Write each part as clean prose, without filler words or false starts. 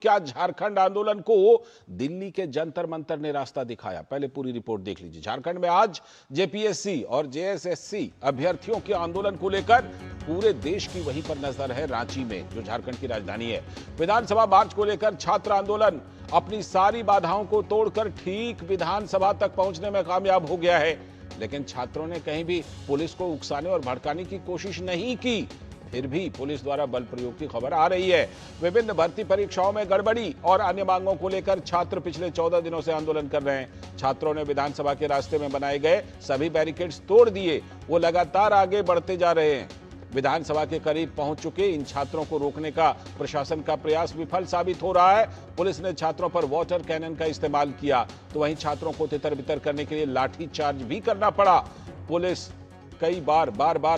क्या झारखंड आंदोलन को दिल्ली के जंतर मंतर ने रास्ता दिखाया? पहले पूरी रिपोर्ट देख लीजिए। झारखंड में आज जेपीएससी और जेएसएससी अभ्यर्थियों के आंदोलन को लेकर पूरे देश की वहीं पर नजर है, रांची में, जो झारखंड की राजधानी है। विधानसभा मार्च को लेकर छात्र आंदोलन अपनी सारी बाधाओं को तोड़कर ठीक विधानसभा तक पहुंचने में कामयाब हो गया है, लेकिन छात्रों ने कहीं भी पुलिस को उकसाने और भड़काने की कोशिश नहीं की। फिर भी पुलिस द्वारा बल प्रयोग की खबर आ रही है। विभिन्न भर्ती परीक्षाओं में गड़बड़ी और अन्य मांगों को लेकर छात्र पिछले 14 दिनों से आंदोलन कर रहे हैं। छात्रों ने विधानसभा के रास्ते में बनाए गए सभी बैरिकेड्स तोड़ दिए। वो लगातार आगे बढ़ते जा रहे हैं। विधानसभा के करीब पहुंच चुके इन छात्रों को रोकने का प्रशासन का प्रयास विफल साबित हो रहा है। पुलिस ने छात्रों पर वाटर कैनन का इस्तेमाल किया, तो वहीं छात्रों को तितर बितर करने के लिए लाठीचार्ज भी करना पड़ा। पुलिस कई बार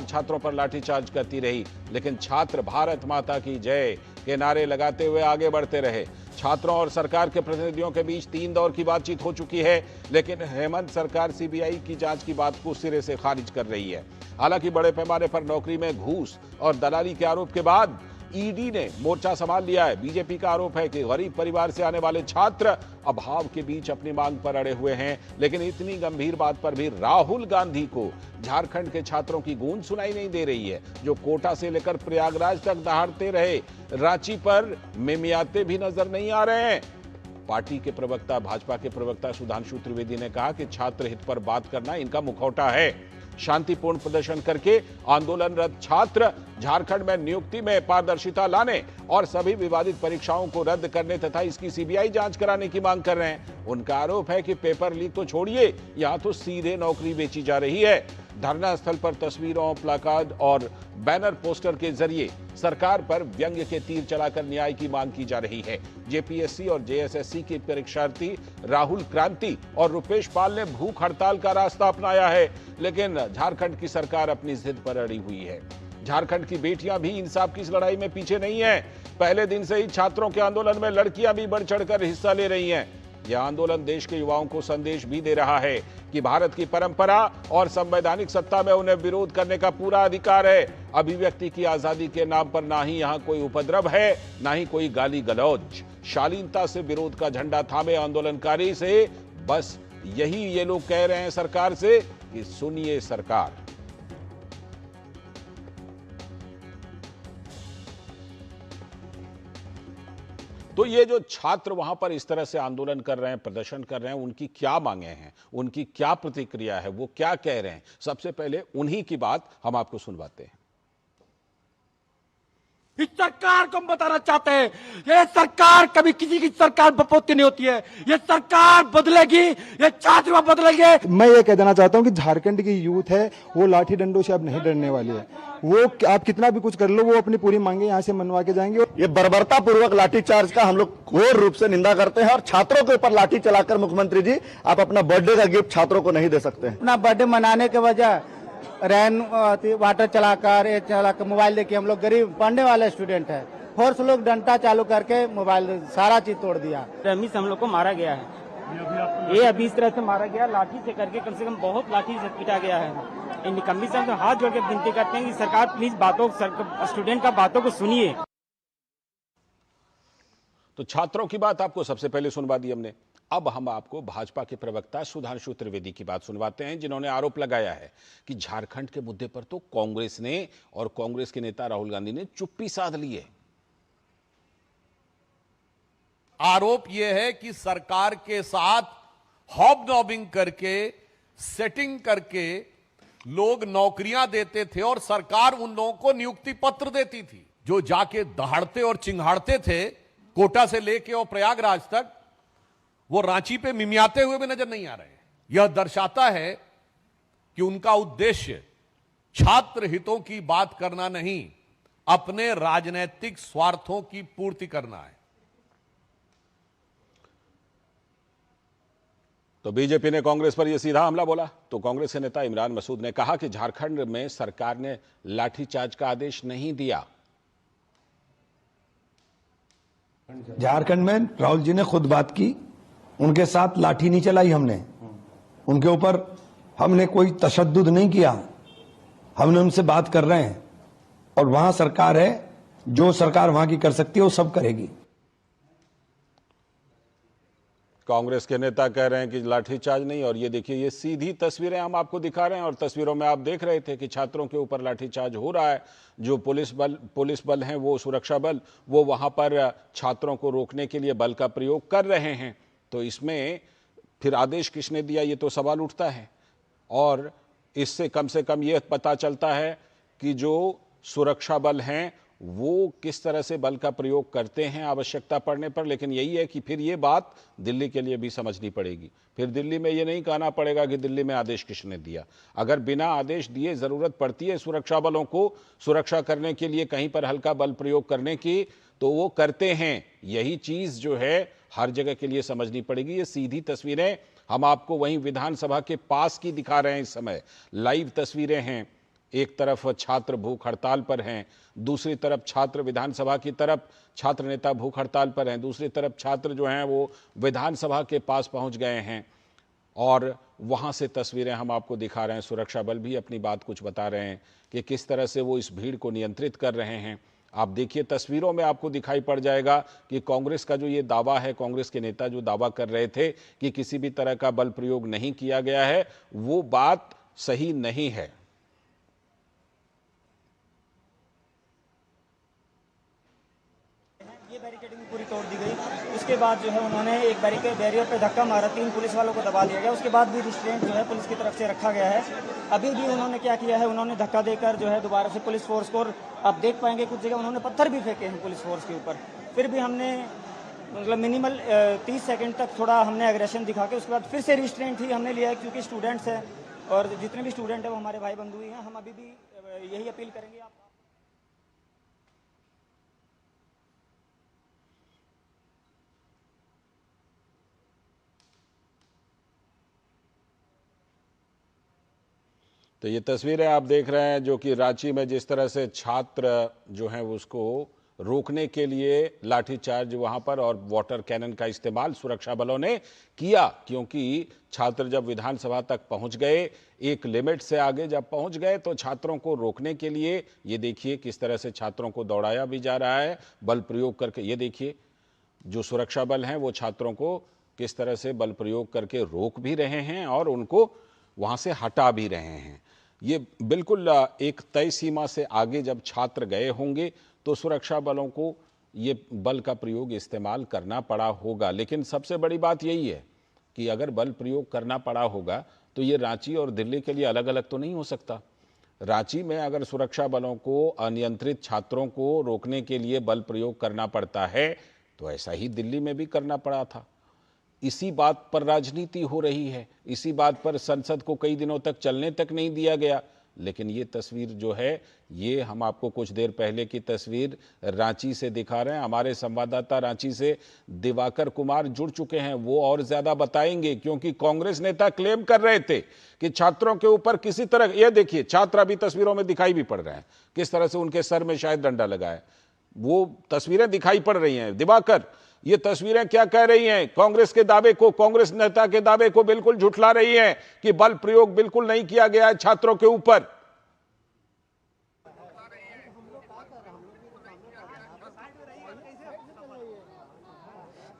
छात्रों पर लाठीचार्ज करती रही, लेकिन छात्र भारत माता की जय के नारे लगाते हुए आगे बढ़ते रहे। छात्रों और सरकार के प्रतिनिधियों के बीच 3 दौर की बातचीत हो चुकी है, लेकिन हेमंत सरकार सीबीआई की जांच की बात को सिरे से खारिज कर रही है। हालांकि बड़े पैमाने पर नौकरी में घूस और दलाली के आरोप के बाद ईडी ने मोर्चा संभाल लिया है। बीजेपी का आरोप है कि गरीब परिवार से आने वाले छात्र अभाव के बीच अपनी मांग पर अड़े हुए हैं, लेकिन इतनी गंभीर बात पर भी राहुल गांधी को झारखंड के छात्रों की गूंज सुनाई नहीं दे रही है, जो कोटा से लेकर प्रयागराज तक दहाड़ते रहे। रांची पर मिमियाते भी नजर नहीं आ रहे हैं। पार्टी के प्रवक्ता, भाजपा के प्रवक्ता सुधांशु त्रिवेदी ने कहा कि छात्र हित पर बात करना इनका मुखौटा है। शांतिपूर्ण प्रदर्शन करके आंदोलनरत छात्र झारखंड में नियुक्ति में पारदर्शिता लाने और सभी विवादित परीक्षाओं को रद्द करने तथा इसकी सीबीआई जांच कराने की मांग कर रहे हैं। उनका आरोप है कि पेपर लीक तो छोड़िए, यहां तो सीधे नौकरी बेची जा रही है। धरना स्थल पर तस्वीरों, प्लाकार्ड और बैनर पोस्टर के जरिए सरकार पर व्यंग्य के तीर चलाकर न्याय की मांग की जा रही है। जेपीएससी और जेएसएससी के परीक्षार्थी राहुल क्रांति और रुपेश पाल ने भूख हड़ताल का रास्ता अपनाया है, लेकिन झारखंड की सरकार अपनी जिद पर अड़ी हुई है। झारखंड की बेटियां भी इंसाफ की इस लड़ाई में पीछे नहीं है। पहले दिन से ही छात्रों के आंदोलन में लड़कियां भी बढ़ चढ़कर हिस्सा ले रही हैं। यह आंदोलन देश के युवाओं को संदेश भी दे रहा है कि भारत की परंपरा और संवैधानिक सत्ता में उन्हें विरोध करने का पूरा अधिकार है। अभिव्यक्ति की आजादी के नाम पर ना ही यहां कोई उपद्रव है, ना ही कोई गाली गलौज। शालीनता से विरोध का झंडा थामे आंदोलनकारी से बस यही ये लोग कह रहे हैं सरकार से कि सुनिए सरकार। तो ये जो छात्र वहां पर इस तरह से आंदोलन कर रहे हैं, प्रदर्शन कर रहे हैं, उनकी क्या मांगे हैं, उनकी क्या प्रतिक्रिया है, वो क्या कह रहे हैं, सबसे पहले उन्हीं की बात हम आपको सुनवाते हैं। इस सरकार को हम बताना चाहते हैं, ये सरकार कभी किसी की सरकार बपोती नहीं होती है। ये सरकार बदलेगी, ये छात्र बदलेंगे। मैं ये कह देना चाहता हूँ कि झारखंड की यूथ है वो लाठी डंडों से अब नहीं डरने वाली है। वो आप कितना भी कुछ कर लो, वो अपनी पूरी मांगे यहाँ से मनवा के जाएंगे। ये बर्बरता पूर्वक लाठीचार्ज का हम लोग घोर रूप से निंदा करते हैं और छात्रों के ऊपर लाठी चलाकर मुख्यमंत्री जी आप अपना बर्थडे का गिफ्ट छात्रों को नहीं दे सकते हैं। अपना बर्थडे मनाने के वजह रैन वाटर चलाकर मोबाइल देखिए, हम लोग गरीब पढ़ने वाले स्टूडेंट है, फोर्स लोग डंडा चालू करके मोबाइल सारा चीज तोड़ दिया। रमी से हम लोग को मारा गया है, ये अभी इस तरह से मारा गया, लाठी से करके कम से कम बहुत लाठी से पीटा गया है। इन निकम्मी से हम तो हाथ जोड़ के विनती करते हैं कि सरकार प्लीज स्टूडेंट का बातों को सुनिए। तो छात्रों की बात आपको सबसे पहले सुनवा दी हमने। अब हम आपको भाजपा के प्रवक्ता सुधांशु त्रिवेदी की बात सुनवाते हैं, जिन्होंने आरोप लगाया है कि झारखंड के मुद्दे पर तो कांग्रेस ने और कांग्रेस के नेता राहुल गांधी ने चुप्पी साध ली है। आरोप यह है कि सरकार के साथ हॉबनॉबिंग करके, सेटिंग करके लोग नौकरियां देते थे और सरकार उन लोगों को नियुक्ति पत्र देती थी। जो जाके दहाड़ते और चिंगाड़ते थे कोटा से लेके और प्रयागराज तक, वो रांची पे मिमियाते हुए भी नजर नहीं आ रहे। यह दर्शाता है कि उनका उद्देश्य छात्र हितों की बात करना नहीं, अपने राजनीतिक स्वार्थों की पूर्ति करना है। तो बीजेपी ने कांग्रेस पर यह सीधा हमला बोला तो कांग्रेस के नेता इमरान मसूद ने कहा कि झारखंड में सरकार ने लाठीचार्ज का आदेश नहीं दिया। झारखंड में राहुल जी ने खुद बात की, उनके साथ लाठी नहीं चलाई हमने, उनके ऊपर हमने कोई तशद्दुद नहीं किया, हमने उनसे बात कर रहे हैं और वहां सरकार है, जो सरकार वहां की कर सकती है वो सब करेगी। कांग्रेस के नेता कह रहे हैं कि लाठीचार्ज नहीं, और ये देखिए ये सीधी तस्वीरें हम आपको दिखा रहे हैं, और तस्वीरों में आप देख रहे थे कि छात्रों के ऊपर लाठीचार्ज हो रहा है। जो पुलिस बल हैं, वो सुरक्षा बल, वो वहां पर छात्रों को रोकने के लिए बल का प्रयोग कर रहे हैं। तो इसमें फिर आदेश किसने दिया, ये तो सवाल उठता है। और इससे कम से कम ये पता चलता है कि जो सुरक्षा बल हैं वो किस तरह से बल का प्रयोग करते हैं आवश्यकता पड़ने पर। लेकिन यही है कि फिर ये बात दिल्ली के लिए भी समझनी पड़ेगी। फिर दिल्ली में ये नहीं कहना पड़ेगा कि दिल्ली में आदेश किसने दिया। अगर बिना आदेश दिए जरूरत पड़ती है सुरक्षा बलों को सुरक्षा करने के लिए, कहीं पर हल्का बल प्रयोग करने की, तो वो करते हैं। यही चीज जो है हर जगह के लिए समझनी पड़ेगी। ये सीधी तस्वीरें हम आपको वहीं विधानसभा के पास की दिखा रहे हैं। इस समय लाइव तस्वीरें हैं। एक तरफ छात्र भूख हड़ताल पर हैं, दूसरी तरफ छात्र विधानसभा की तरफ छात्र नेता भूख हड़ताल पर हैं, दूसरी तरफ छात्र जो हैं वो विधानसभा के पास पहुंच गए हैं, और वहां से तस्वीरें हम आपको दिखा रहे हैं। सुरक्षा बल भी अपनी बात कुछ बता रहे हैं कि किस तरह से वो इस भीड़ को नियंत्रित कर रहे हैं। आप देखिए तस्वीरों में आपको दिखाई पड़ जाएगा कि कांग्रेस का जो ये दावा है, कांग्रेस के नेता जो दावा कर रहे थे कि किसी भी तरह का बल प्रयोग नहीं किया गया है, वो बात सही नहीं है। ये बैरिकेडिंग पूरी तोड़ दी गई। उसके बाद जो है उन्होंने एक बैरियर पे धक्का मारा, 3 पुलिस वालों को दबा दिया गया। उसके बाद भी रिस्ट्रेंट जो है पुलिस की तरफ से रखा गया है। अभी भी उन्होंने क्या किया है, उन्होंने धक्का देकर जो है दोबारा से पुलिस फोर्स को, आप देख पाएंगे कुछ जगह उन्होंने पत्थर भी फेंके हैं पुलिस फोर्स के ऊपर। फिर भी हमने मतलब मिनिमल 30 सेकंड तक थोड़ा हमने एग्रेशन दिखा के उसके बाद फिर से रिस्ट्रेंट ही हमने लिया है, क्योंकि स्टूडेंट्स हैं और जितने भी स्टूडेंट हैं वो हमारे भाई बंधु ही हैं। हम अभी भी यही अपील करेंगे आप। तो ये तस्वीरें आप देख रहे हैं जो कि रांची में जिस तरह से छात्र जो हैं उसको रोकने के लिए लाठीचार्ज वहां पर और वाटर कैनन का इस्तेमाल सुरक्षा बलों ने किया, क्योंकि छात्र जब विधानसभा तक पहुंच गए, एक लिमिट से आगे जब पहुंच गए, तो छात्रों को रोकने के लिए ये देखिए किस तरह से छात्रों को दौड़ाया भी जा रहा है बल प्रयोग करके। ये देखिए जो सुरक्षा बल हैं वो छात्रों को किस तरह से बल प्रयोग करके रोक भी रहे हैं और उनको वहां से हटा भी रहे हैं। ये बिल्कुल एक तय सीमा से आगे जब छात्र गए होंगे तो सुरक्षा बलों को ये बल का प्रयोग इस्तेमाल करना पड़ा होगा। लेकिन सबसे बड़ी बात यही है कि अगर बल प्रयोग करना पड़ा होगा तो ये रांची और दिल्ली के लिए अलग अलग तो नहीं हो सकता। रांची में अगर सुरक्षा बलों को अनियंत्रित छात्रों को रोकने के लिए बल प्रयोग करना पड़ता है तो ऐसा ही दिल्ली में भी करना पड़ा था। इसी बात पर राजनीति हो रही है, इसी बात पर संसद को कई दिनों तक चलने तक नहीं दिया गया। लेकिन ये तस्वीर जो है ये हम आपको कुछ देर पहले की तस्वीर रांची से दिखा रहे हैं। हमारे संवाददाता रांची से दिवाकर कुमार जुड़ चुके हैं, वो और ज्यादा बताएंगे, क्योंकि कांग्रेस नेता क्लेम कर रहे थे कि छात्रों के ऊपर किसी तरह, ये देखिए छात्र अभी तस्वीरों में दिखाई भी पड़ रहे हैं किस तरह से उनके सर में शायद डंडा लगा है, वो तस्वीरें दिखाई पड़ रही हैं। दिवाकर, ये तस्वीरें क्या कह रही हैं? कांग्रेस के दावे को, कांग्रेस नेता के दावे को बिल्कुल झुठला रही हैं कि बल प्रयोग बिल्कुल नहीं किया गया है छात्रों के ऊपर।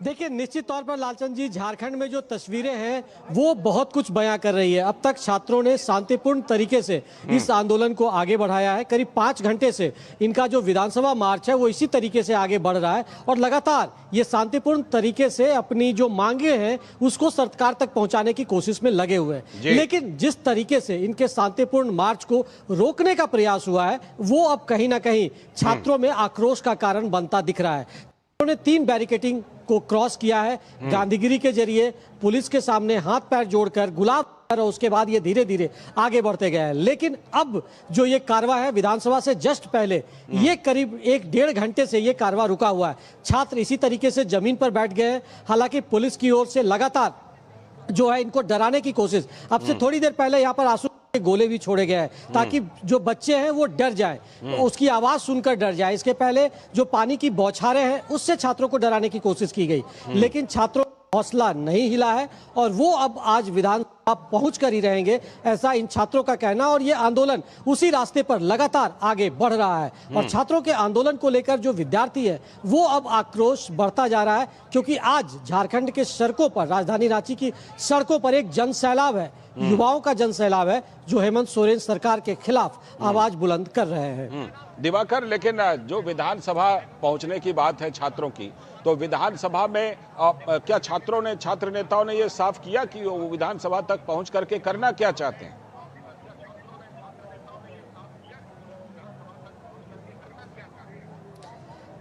देखिए निश्चित तौर पर लालचंद जी, झारखंड में जो तस्वीरें हैं वो बहुत कुछ बयां कर रही है। अब तक छात्रों ने शांतिपूर्ण तरीके से इस आंदोलन को आगे बढ़ाया है। करीब 5 घंटे से इनका जो विधानसभा मार्च है वो इसी तरीके से आगे बढ़ रहा है और लगातार ये शांतिपूर्ण तरीके से अपनी जो मांगे हैं उसको सरकार तक पहुंचाने की कोशिश में लगे हुए हैं। लेकिन जिस तरीके से इनके शांतिपूर्ण मार्च को रोकने का प्रयास हुआ है वो अब कहीं ना कहीं छात्रों में आक्रोश का कारण बनता दिख रहा है। उन्होंने 3 बैरिकेडिंग को क्रॉस किया है, गांधीगिरी के जरिए पुलिस के सामने हाथ पैर जोड़कर गुलाब, और उसके बाद ये धीरे धीरे आगे बढ़ते गए हैं। लेकिन अब जो ये कारवां है विधानसभा से जस्ट पहले, ये करीब 1-1.5 घंटे से ये कारवां रुका हुआ है। छात्र इसी तरीके से जमीन पर बैठ गए हैं। हालांकि पुलिस की ओर से लगातार जो है इनको डराने की कोशिश, अब से थोड़ी देर पहले यहाँ पर आंसू के गोले भी छोड़े गए हैं ताकि जो बच्चे हैं वो डर जाए, उसकी आवाज सुनकर डर जाए। इसके पहले जो पानी की बौछारें हैं उससे छात्रों को डराने की कोशिश की गई, लेकिन छात्रों हौसला नहीं हिला है और वो अब आज विधानसभा पहुंच कर ही रहेंगे, ऐसा इन छात्रों का कहना। और ये आंदोलन उसी रास्ते पर लगातार आगे बढ़ रहा है और छात्रों के आंदोलन को लेकर जो विद्यार्थी है वो अब आक्रोश बढ़ता जा रहा है, क्योंकि आज झारखंड के सड़कों पर, राजधानी रांची की सड़कों पर एक जन सैलाब है, युवाओं का जन सैलाब है जो हेमंत सोरेन सरकार के खिलाफ आवाज बुलंद कर रहे हैं। दिवाकर, लेकिन जो विधानसभा पहुंचने की बात है छात्रों की, तो विधानसभा में क्या छात्र नेताओं ने यह साफ किया कि वो विधानसभा तक पहुंच करके करना क्या चाहते हैं?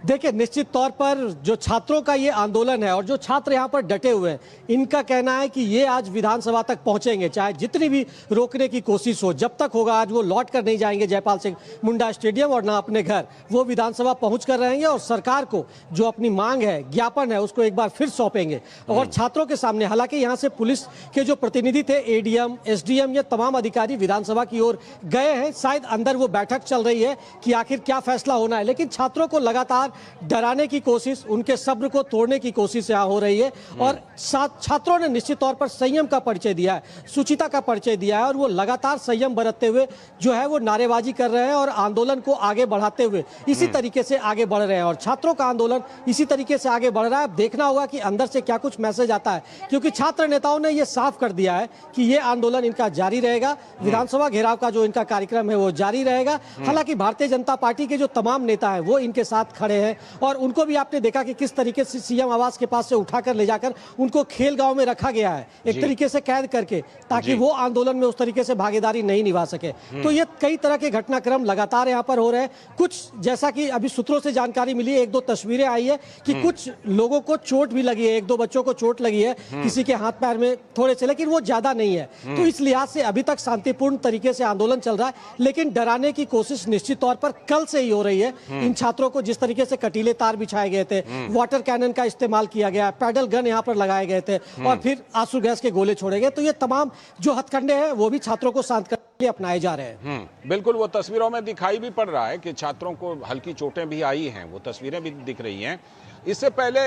देखिए, निश्चित तौर पर जो छात्रों का ये आंदोलन है और जो छात्र यहाँ पर डटे हुए हैं, इनका कहना है कि ये आज विधानसभा तक पहुंचेंगे, चाहे जितनी भी रोकने की कोशिश हो, जब तक होगा आज वो लौट कर नहीं जाएंगे जयपाल सिंह मुंडा स्टेडियम और ना अपने घर, वो विधानसभा पहुंच कर रहेंगे और सरकार को जो अपनी मांग है, ज्ञापन है, उसको एक बार फिर सौंपेंगे। और छात्रों के सामने, हालांकि यहाँ से पुलिस के जो प्रतिनिधि थे, एडीएम, एसडीएम, ये तमाम अधिकारी विधानसभा की ओर गए हैं, शायद अंदर वो बैठक चल रही है कि आखिर क्या फैसला होना है। लेकिन छात्रों को लगातार डराने की कोशिश, उनके सब्र को तोड़ने की कोशिश यहाँ हो रही है और छात्रों ने निश्चित तौर पर संयम का परिचय दिया है, शुचिता का परिचय दिया है और वो लगातार संयम बरतते हुए जो है वो नारेबाजी कर रहे हैं और आंदोलन को आगे बढ़ाते हुए इसी तरीके से आगे बढ़ रहे हैं। और छात्रों का आंदोलन इसी तरीके से आगे बढ़ रहा है। अब देखना होगा कि अंदर से क्या कुछ मैसेज आता है, क्योंकि छात्र नेताओं ने यह साफ कर दिया है कि ये आंदोलन इनका जारी रहेगा, विधानसभा घेराव का जो इनका कार्यक्रम है वो जारी रहेगा। हालांकि भारतीय जनता पार्टी के जो तमाम नेता हैं वो इनके साथ खड़े हैं और उनको भी आपने देखा कि किस तरीके से सीएम आवास के पास से उठाकर ले जाकर उनको खेल गांव में रखा गया है, एक तरीके से कैद करके, ताकि वो आंदोलन में उस तरीके से भागीदारी नहीं निभा सके। तो ये कई तरह के घटनाक्रम लगातार यहाँ पर हो रहे हैं। कुछ जैसा कि अभी सूत्रों से जानकारी मिली है, एक दो तस्वीरें आई है कि कुछ लोगों को चोट भी लगी है, एक दो बच्चों को चोट लगी है, किसी के हाथ पैर में थोड़े से, लेकिन वो ज्यादा नहीं है। तो इस लिहाज से अभी तक शांतिपूर्ण तरीके से आंदोलन चल रहा है, लेकिन डराने की कोशिश निश्चित तौर पर कल से ही हो रही है। इन छात्रों को जिस तरीके से कटीले तार बिछाए गए थे, वाटर कैनन का इस्तेमाल किया गया, पैडल गन यहाँ पर लगाए गए थे और फिर आंसू गैस के गोले छोड़े गए, तो ये तमाम जो हथकंडे हैं वो भी छात्रों को शांत करने के लिए अपनाए जा रहे हैं। बिल्कुल, वो तस्वीरों में दिखाई भी पड़ रहा है कि छात्रों को हल्की चोटें भी आई हैं, वो तस्वीरें भी दिख रही हैं। इससे पहले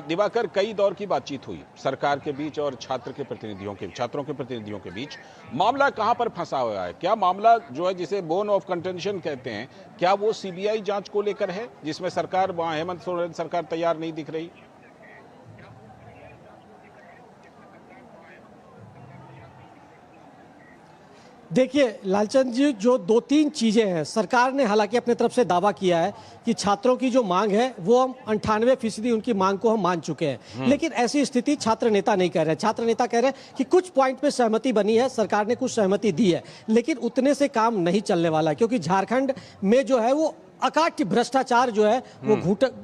दिवाकर, कई दौर की बातचीत हुई सरकार के बीच और छात्रों के प्रतिनिधियों के बीच। मामला कहां पर फंसा हुआ है? क्या मामला जो है, जिसे बोन ऑफ कंटेंशन कहते हैं, क्या वो सीबीआई जांच को लेकर है, जिसमें सरकार, वहां हेमंत सोरेन सरकार तैयार नहीं दिख रही? देखिए लालचंद जी, जो दो तीन चीजें हैं, सरकार ने हालांकि अपने तरफ से दावा किया है कि छात्रों की जो मांग है वो हम 98% उनकी मांग को हम मान चुके हैं, लेकिन ऐसी स्थिति छात्र नेता नहीं कह रहे। छात्र नेता कह रहे हैं कि कुछ पॉइंट पे सहमति बनी है, सरकार ने कुछ सहमति दी है, लेकिन उतने से काम नहीं चलने वाला है, क्योंकि झारखंड में जो है वो अकाट्य भ्रष्टाचार जो है वो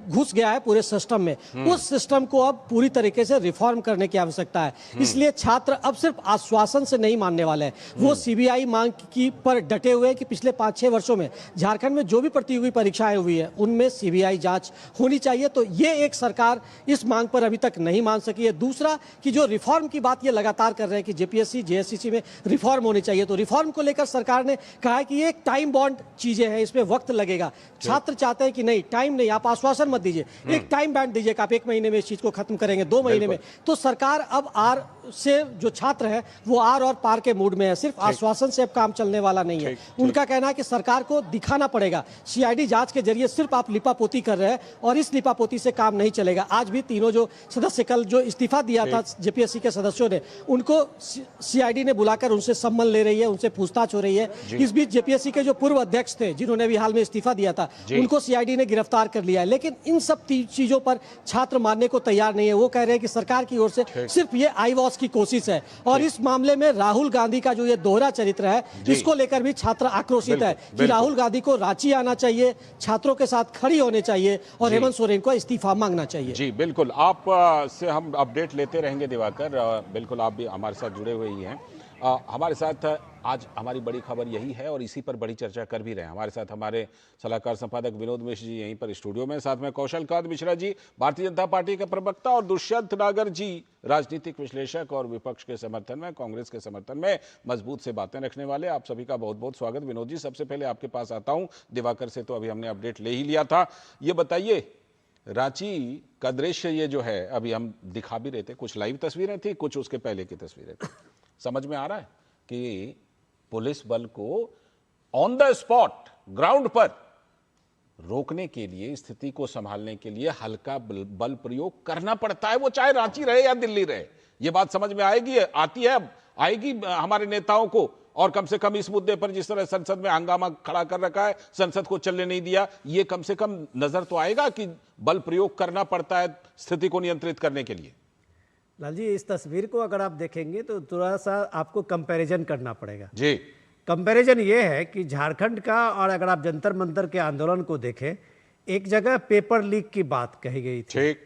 घुस गया है पूरे सिस्टम में। उस सिस्टम को अब पूरी तरीके से रिफॉर्म करने की आवश्यकता है। इसलिए छात्र अब सिर्फ आश्वासन से नहीं मानने वाले हैं, वो सीबीआई मांग की पर डटे हुए हैं कि पिछले 5-6 वर्षों में झारखंड में जो भी प्रतियोगी परीक्षाएं हुई है उनमें सीबीआई जांच होनी चाहिए। तो ये एक सरकार इस मांग पर अभी तक नहीं मान सकी है। दूसरा कि जो रिफॉर्म की बात ये लगातार कर रहे हैं कि जेपीएससी जेएसएससी में रिफॉर्म होनी चाहिए, तो रिफॉर्म को लेकर सरकार ने कहा है कि ये एक टाइम बॉन्ड चीजें हैं, इसमें वक्त लगेगा। छात्र चाहते हैं कि नहीं, टाइम नहीं, आप आश्वासन मत दीजिए, एक टाइम बैंड दीजिए कि आप 1 महीने में इस चीज को खत्म करेंगे, 2 महीने में। तो सरकार अब आर से जो छात्र है वो आर और पार के मूड में है, सिर्फ आश्वासन से अब काम चलने वाला नहीं है। उनका कहना है कि सरकार को दिखाना पड़ेगा, सीआईडी जांच के जरिए सिर्फ आप लिपापोती कर रहे हैं और इस लिपापोती से काम नहीं चलेगा। आज भी तीनों जो सदस्य, कल जो इस्तीफा दिया था जेपीएससी के सदस्यों ने, उनको सीआईडी ने बुलाकर उनसे सम्मन ले रही है, उनसे पूछताछ हो रही है। इस बीच जेपीएससी के जो पूर्व अध्यक्ष थे, जिन्होंने भी हाल में इस्तीफा दिया था, उनको सीआईडी ने गिरफ्तार कर लिया है। लेकिन इन सब चीजों पर छात्र मानने को तैयार नहीं है। वो कह रहे हैं कि सरकार की ओर से सिर्फ ये आई वॉश की कोशिश है और इस मामले में राहुल गांधी का जो ये दोहरा चरित्र है, इसको लेकर भी छात्र आक्रोशित है कि राहुल गांधी को रांची आना चाहिए, छात्रों के साथ खड़ी होने चाहिए और हेमंत सोरेन को इस्तीफा मांगना चाहिए। जी बिल्कुल, आप से हम अपडेट लेते रहेंगे दिवाकर। बिल्कुल, आप भी हमारे साथ जुड़े हुए ही हैं। हमारे साथ आज हमारी बड़ी खबर यही है और इसी पर बड़ी चर्चा कर भी रहे हैं। हमारे साथ हमारे सलाहकार संपादक विनोद मिश्र जी यहीं पर स्टूडियो में, साथ में कौशल कांत मिश्रा जी, भारतीय जनता पार्टी के प्रवक्ता, और दुष्यंत नागर जी, राजनीतिक विश्लेषक और विपक्ष के समर्थन में, कांग्रेस के समर्थन में मजबूत से बातें रखने वाले। आप सभी का बहुत बहुत स्वागत। विनोद जी, सबसे पहले आपके पास आता हूं, दिवाकर से तो अभी हमने अपडेट ले ही लिया था। ये बताइए रांची का दृश्य ये जो है अभी हम दिखा भी रहे थे, कुछ लाइव तस्वीरें थी, कुछ उसके पहले की तस्वीरें थी। समझ में आ रहा है कि पुलिस बल को ऑन द स्पॉट ग्राउंड पर रोकने के लिए, स्थिति को संभालने के लिए हल्का बल प्रयोग करना पड़ता है, वो चाहे रांची रहे या दिल्ली रहे। ये बात समझ में आएगी, आती है, आएगी हमारे नेताओं को। और कम से कम इस मुद्दे पर जिस तरह संसद में हंगामा खड़ा कर रखा है, संसद को चलने नहीं दिया, ये कम से कम नजर तो आएगा कि बल प्रयोग करना पड़ता है स्थिति को नियंत्रित करने के लिए। लाल जी, इस तस्वीर को अगर आप देखेंगे तो थोड़ा सा आपको कंपैरिजन करना पड़ेगा जी। कंपैरिजन ये है कि झारखंड का और अगर आप जंतर मंतर के आंदोलन को देखें, एक जगह पेपर लीक की बात कही गई थी, ठीक,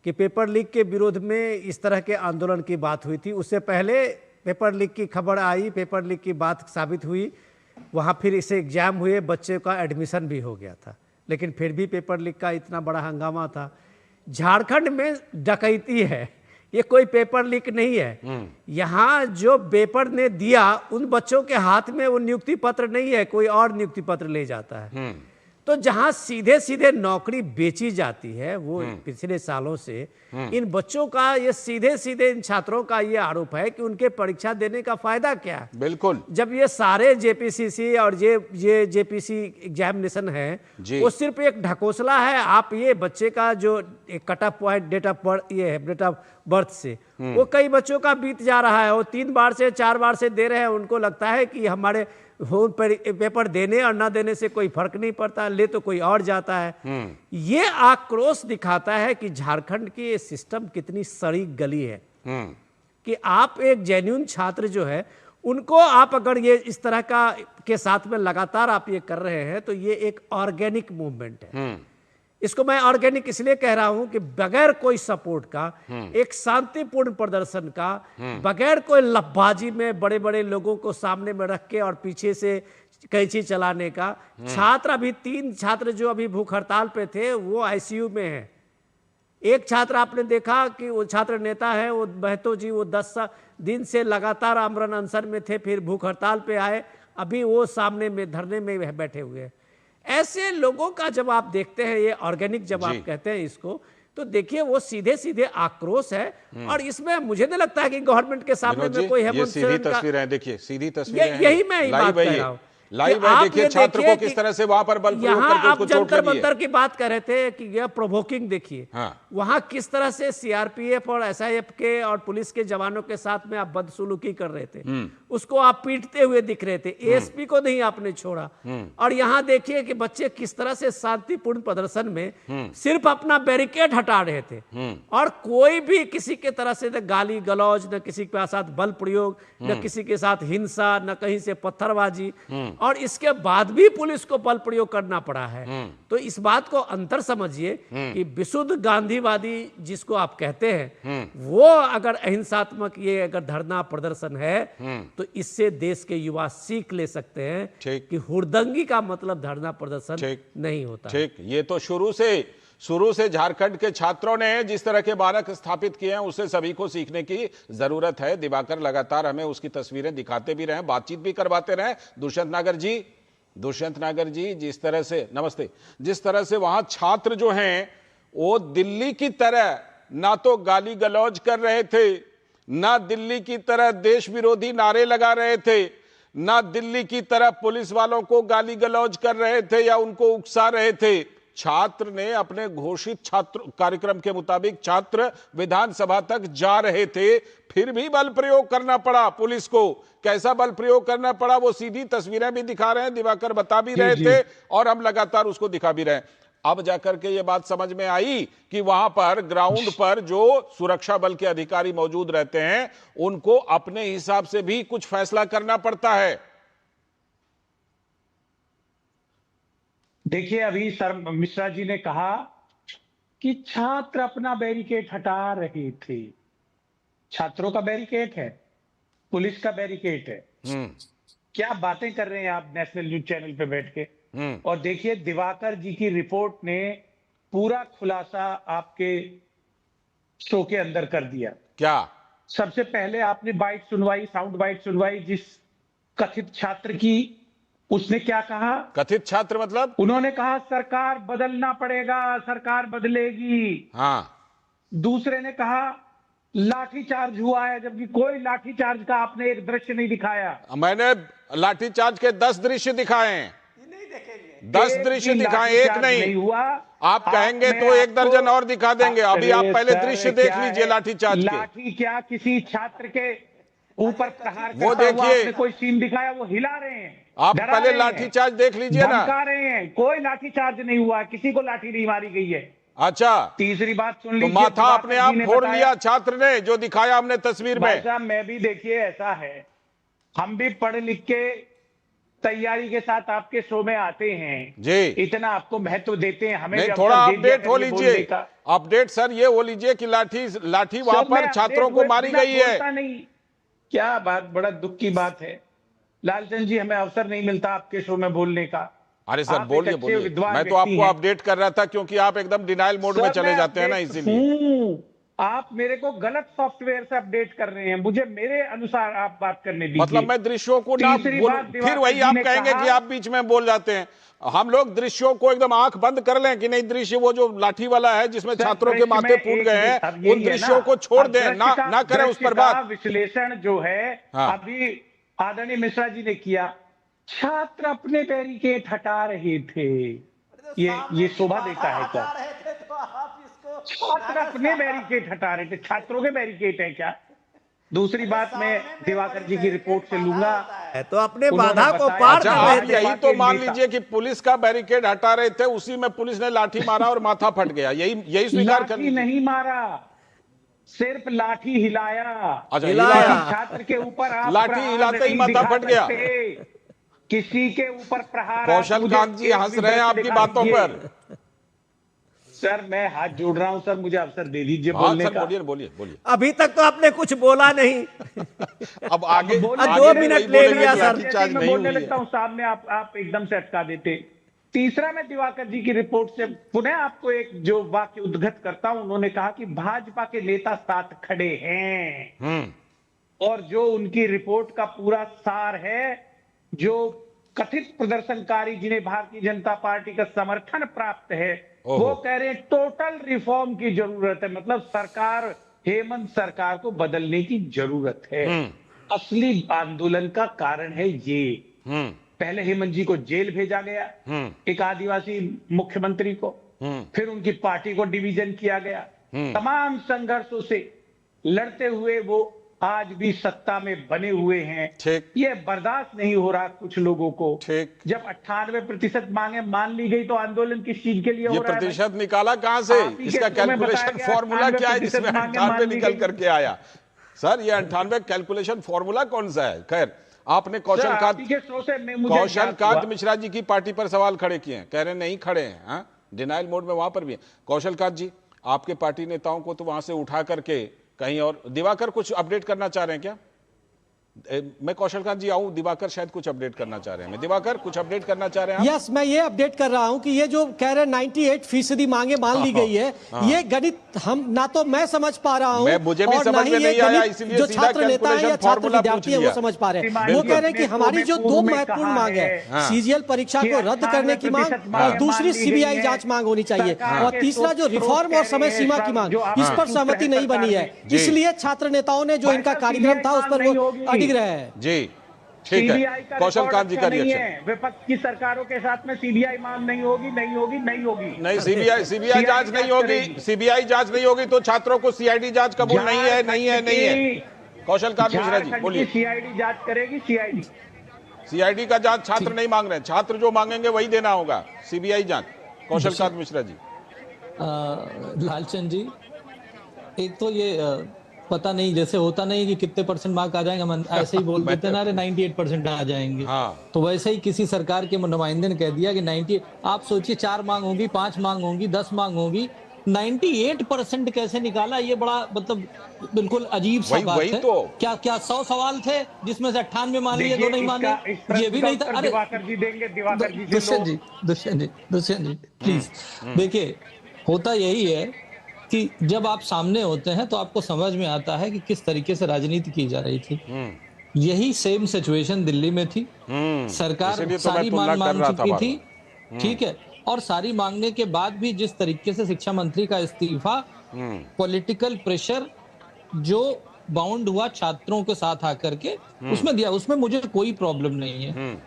कि पेपर लीक के विरोध में इस तरह के आंदोलन की बात हुई थी। उससे पहले पेपर लीक की खबर आई, पेपर लीक की बात साबित हुई, वहाँ फिर इसे एग्जाम हुए, बच्चे का एडमिशन भी हो गया था, लेकिन फिर भी पेपर लीक का इतना बड़ा हंगामा था। झारखंड में डकैती है, ये कोई पेपर लीक नहीं है। यहाँ जो पेपर ने दिया उन बच्चों के हाथ में वो नियुक्ति पत्र नहीं है, कोई और नियुक्ति पत्र ले जाता है। तो जहां सीधे सीधे नौकरी बेची जाती है, वो पिछले सालों से इन बच्चों का, ये सीधे सीधे इन छात्रों का ये आरोप है कि उनके परीक्षा देने का फायदा क्या है। बिल्कुल, जब ये सारे जेपीसीसी और ये जेपीसी एग्जामिनेशन है, वो सिर्फ एक ढकोसला है। आप ये बच्चे का जो cut off point date of birth, ये है डेट ऑफ बर्थ से, वो कई बच्चों का बीत जा रहा है, वो 3 बार से 4 बार से दे रहे हैं। उनको लगता है कि हमारे पेपर देने और ना देने से कोई फर्क नहीं पड़ता, ले तो कोई और जाता है। ये आक्रोश दिखाता है कि झारखंड की ये सिस्टम कितनी सड़ी गली है, कि आप एक जेन्युइन छात्र जो है उनको आप अगर ये इस तरह का के साथ में लगातार आप ये कर रहे हैं, तो ये एक ऑर्गेनिक मूवमेंट है। इसको मैं ऑर्गेनिक इसलिए कह रहा हूं कि बगैर कोई सपोर्ट का, एक शांतिपूर्ण प्रदर्शन का, बगैर कोई लफबाजी में बड़े बड़े लोगों को सामने में रख के और पीछे से कैंची चलाने का। छात्र अभी 3 छात्र जो अभी भूख हड़ताल पे थे वो आईसीयू में है। एक छात्र आपने देखा कि वो छात्र नेता है, वो महतो जी, वो 10 दिन से लगातार आमरण अनशन में थे, फिर भूख हड़ताल पे आए, अभी वो सामने में धरने में बैठे हुए हैं। ऐसे लोगों का जब आप देखते हैं, ये ऑर्गेनिक जब आप कहते हैं इसको, तो देखिए वो सीधे सीधे आक्रोश है। और इसमें मुझे नहीं लगता है कि गवर्नमेंट के सामने में कोई हेमंत सोरेन का, तस्वीरें देखिए, सीधी तस्वीरें, यही मैं बात कर रहा हूँ। लाइव है, देखिए छात्र को किस तरह से वहां पर बल प्रयोग करके उसको चोट जंतर लगी है। मंतर की बात कर रहे थे कि यह प्रोवोकिंग, देखिए वहां किस तरह से सीआरपीएफ और एसआईएफ के और पुलिस के जवानों के साथ में आप बदसलूकी कर रहे थे, उसको आप पीटते हुए दिख रहे थे, एएसपी को नहीं आपने छोड़ा। और यहाँ देखिए कि बच्चे किस तरह से शांतिपूर्ण प्रदर्शन में सिर्फ अपना बैरिकेड हटा रहे थे, और कोई भी किसी के तरह से न गाली गलौज, न किसी के साथ बल प्रयोग, न किसी के साथ हिंसा, न कहीं से पत्थरबाजी, और इसके बाद भी पुलिस को बल प्रयोग करना पड़ा है। तो इस बात को अंतर समझिए कि विशुद्ध गांधीवादी जिसको आप कहते हैं, वो अगर अहिंसात्मक ये अगर धरना प्रदर्शन है, तो इससे देश के युवा सीख ले सकते हैं कि हुड़दंगी का मतलब धरना प्रदर्शन नहीं होता। ठीक, ये तो शुरू से झारखंड के छात्रों ने जिस तरह के मानक स्थापित किए हैं, उससे सभी को सीखने की जरूरत है। दिवाकर लगातार हमें उसकी तस्वीरें दिखाते भी रहे, बातचीत भी करवाते रहे। दुष्यंत नागर जी, जिस तरह से, नमस्ते, जिस तरह से वहां छात्र जो हैं वो दिल्ली की तरह ना तो गाली गलौज कर रहे थे, ना दिल्ली की तरह देश विरोधी नारे लगा रहे थे, ना दिल्ली की तरह पुलिस वालों को गाली गलौज कर रहे थे या उनको उकसा रहे थे। छात्र ने अपने घोषित छात्र कार्यक्रम के मुताबिक छात्र विधानसभा तक जा रहे थे, फिर भी बल प्रयोग करना पड़ा पुलिस को। कैसा बल प्रयोग करना पड़ा वो सीधी तस्वीरें भी दिखा रहे हैं, दिवाकर बता भी रहे थे और हम लगातार उसको दिखा भी रहे हैं। अब जाकर के ये बात समझ में आई कि वहां पर ग्राउंड पर जो सुरक्षा बल के अधिकारी मौजूद रहते हैं, उनको अपने हिसाब से भी कुछ फैसला करना पड़ता है। देखिए, अभी सर मिश्रा जी ने कहा कि छात्र अपना बैरिकेड हटा रहे थे। छात्रों का बैरिकेड है, पुलिस का बैरिकेड है। क्या बातें कर रहे हैं आप नेशनल न्यूज चैनल पे बैठ के। और देखिए, दिवाकर जी की रिपोर्ट ने पूरा खुलासा आपके शो के अंदर कर दिया। क्या? सबसे पहले आपने बाइट सुनवाई, साउंड बाइट सुनवाई, जिस कथित छात्र की उसने क्या कहा? कथित छात्र मतलब? उन्होंने कहा सरकार बदलना पड़ेगा, सरकार बदलेगी। हाँ। दूसरे ने कहा लाठीचार्ज हुआ है, जबकि कोई लाठीचार्ज का आपने एक दृश्य नहीं दिखाया। मैंने लाठीचार्ज के 10 दृश्य दिखाए हैं, 10 दृश्य दिखाए, एक नहीं हुआ। आप कहेंगे तो 1 दर्जन और दिखा देंगे। अभी आप पहले दृश्य देख लीजिए लाठीचार्ज के। लाठी क्या किसी छात्र के ऊपर प्रहार वो देखिए, कोई सीन दिखाया? वो हिला रहे हैं, आप पहले लाठीचार्ज देख लीजिए ना। धमका रहे हैं। कोई लाठीचार्ज नहीं हुआ, किसी को लाठी नहीं मारी गई है। अच्छा, तीसरी बात सुन तो लीजिए, माथा अपने आप फोड़ लिया छात्र ने, जो दिखाया हमने तस्वीर में। साहब मैं भी, देखिए ऐसा है, हम भी पढ़ लिख के तैयारी के साथ आपके शो में आते हैं जी, इतना आपको महत्व देते हैं, हमें नहीं थोड़ा अपडेट हो लीजिए। अपडेट सर ये हो लीजिए कि लाठी वहां पर छात्रों को मारी गई है। नहीं, क्या बात, बड़ा दुख की बात है लालचंद जी, हमें अवसर नहीं मिलता आपके शो में बोलने का। अरे सर बोलिए बोलिए, मैं तो आपको अपडेट कर रहा था क्योंकि आप एकदम डिनाइल मोड में चले जाते हैं ना, इसीलिए। आप मेरे को गलत सॉफ्टवेयर से अपडेट कर रहे हैं, मुझे मेरे अनुसार आप बात करने दीजिए। मतलब मैं दृश्यों को ना फिर वही आप कहेंगे कि आप बीच में बोल जाते हैं। हम लोग दृश्यों को एकदम आंख बंद कर लें कि नहीं, दृश्य वो जो लाठी वाला है जिसमें छात्रों के माथे फूट गए हैं, उन दृश्यों को छोड़ दें, ना करें उस पर बात। विश्लेषण जो है अभी आदरणीय मिश्रा जी ने किया, छात्र अपने बैरिकेड हटा रहे थे, ये शोभा देता है क्या? छात्र अपने बैरिकेड हटा रहे थे, छात्रों के बैरिकेड है क्या? दूसरी बात मैं दिवाकर जी की रिपोर्ट से लूंगा, तो अपने बाधा को पार कर रहे। यही तो मान लीजिए कि पुलिस का बैरिकेड हटा रहे थे, उसी में पुलिस ने लाठी मारा और माथा फट गया, यही स्वीकार कर लीजिए। नहीं मारा, सिर्फ लाठी हिलाया। छात्र के ऊपर लाठी हिलाते ही माथा फट गया। किसी के ऊपर प्रहार। कौशलकांत जी हंस रहे हैं आपकी बातों पर। सर मैं हाथ जोड़ रहा हूं, सर मुझे अवसर दे दीजिए बोलने का। बोलिए। अभी तक तो आपने कुछ बोला नहीं। अब आगे 2 मिनट ले लिया सर। मैं बोलने लगता हूं, सामने आप एकदम से अटका देते। तीसरा, मैं दिवाकर जी की रिपोर्ट से पुनः आपको एक जो वाक्य उद्घट करता हूं। उन्होंने कहा कि भाजपा के नेता साथ खड़े हैं, और जो उनकी रिपोर्ट का पूरा सार है, जो कथित प्रदर्शनकारी जिन्हें भारतीय जनता पार्टी का समर्थन प्राप्त है, वो कह रहे हैं टोटल रिफॉर्म की जरूरत है। मतलब सरकार, हेमंत सरकार को बदलने की जरूरत है। असली आंदोलन का कारण है ये। पहले हेमंत जी को जेल भेजा गया, एक आदिवासी मुख्यमंत्री को, फिर उनकी पार्टी को डिवीजन किया गया। तमाम संघर्षों से लड़ते हुए वो आज भी सत्ता में बने हुए हैं। ये बर्दाश्त नहीं हो रहा कुछ लोगों को। जब 98% मांगे मान ली गई, तो आंदोलन किस चीज के लिए हो रहा है? प्रतिशत निकाला कहां से? इसका कैलकुलेशन फॉर्मूला क्या है जिसमें 98 निकल करके आया? सर ये 98 कैलकुलेशन फॉर्मूला कौन सा है? खैर, आपने कौशलकांत मिश्रा जी की पार्टी पर सवाल खड़े किए हैं, कह रहे नहीं खड़े हैं, डिनाइल मोड में वहां पर भी है। कौशलकांत जी, आपके पार्टी नेताओं को तो वहां से उठा करके कहीं और। दिवाकर कुछ अपडेट करना चाह रहे हैं क्या? मैं कौशलकांत जी आऊं, दिवाकर शायद कुछ अपडेट करना चाह रहे हैं। दिवाकर कुछ अपडेट करना चाह रहे हैं? यस, मैं ये अपडेट कर रहा हूं कि ये जो कह रहे हैं 98% मांगे मान ली गई है, ये गणित हम ना तो मैं समझ पा रहा हूं, मुझे भी समझ में नहीं आया, इसलिए जो छात्र नेता है या छात्र विद्यार्थी है वो समझ पा रहे हैं। वो कह रहे हैं कि हमारी जो 2 महत्वपूर्ण मांग है, सीजीएल परीक्षा को रद्द करने की मांग, और दूसरी सीबीआई जांच मांग होनी चाहिए, और तीसरा जो रिफॉर्म और समय सीमा की मांग, इस पर सहमति नहीं बनी है। इसलिए छात्र नेताओं ने जो इनका कार्यक्रम था उस पर वो अडिग रहे हैं। जी ठीक है, कौशलकांत जी का रिएक्शन। विपक्ष की सरकारों के साथ में सीबीआई मांग नहीं होगी, नहीं होगी, नहीं होगी। नहीं, सीबीआई जांच नहीं होगी, सीबीआई जांच नहीं होगी तो छात्रों को सीआईडी जांच कबूल नहीं है, नहीं है, नहीं है। कौशलकांत मिश्रा जी बोलिए। सीआईडी जांच करेगी, सीआईडी का जांच छात्र नहीं मांग रहे हैं, छात्र जो मांगेंगे वही देना होगा, सीबीआई जांच। कौशलकांत मिश्रा जी। लालचंद जी, एक तो ये पता नहीं, जैसे होता नहीं कि कितने % मार्क आ जाएंगे, हम ऐसे ही बोल देते ना, 98% आ जाएंगे। तो वैसे ही किसी सरकार के नुमाइंदे ने कह दिया कि 90। आप सोचिए 4 मांग होंगी, 5 मांग होंगी, 10 मांग होगी, 98% कैसे निकाला? ये बड़ा मतलब बिल्कुल अजीब सा बात है। तो क्या 100 सवाल थे जिसमें से 98 मान लिए, 2 नहीं माने? ये भी नहीं था। अरे दुष्यंत जी प्लीज देखिए, होता यही है कि जब आप सामने होते हैं तो आपको समझ में आता है कि किस तरीके से राजनीति की जा रही थी। यही सेम सिचुएशन दिल्ली में थी। सरकार इसीलिए तो सारी मैं तुलना मांग कर मान रहा था चुकी बार-बार। थी, ठीक है, और सारी मांगने के बाद भी जिस तरीके से शिक्षा मंत्री का इस्तीफा, पॉलिटिकल प्रेशर जो बाउंड हुआ छात्रों के साथ आकर के उसमें दिया, उसमें मुझे कोई प्रॉब्लम नहीं है।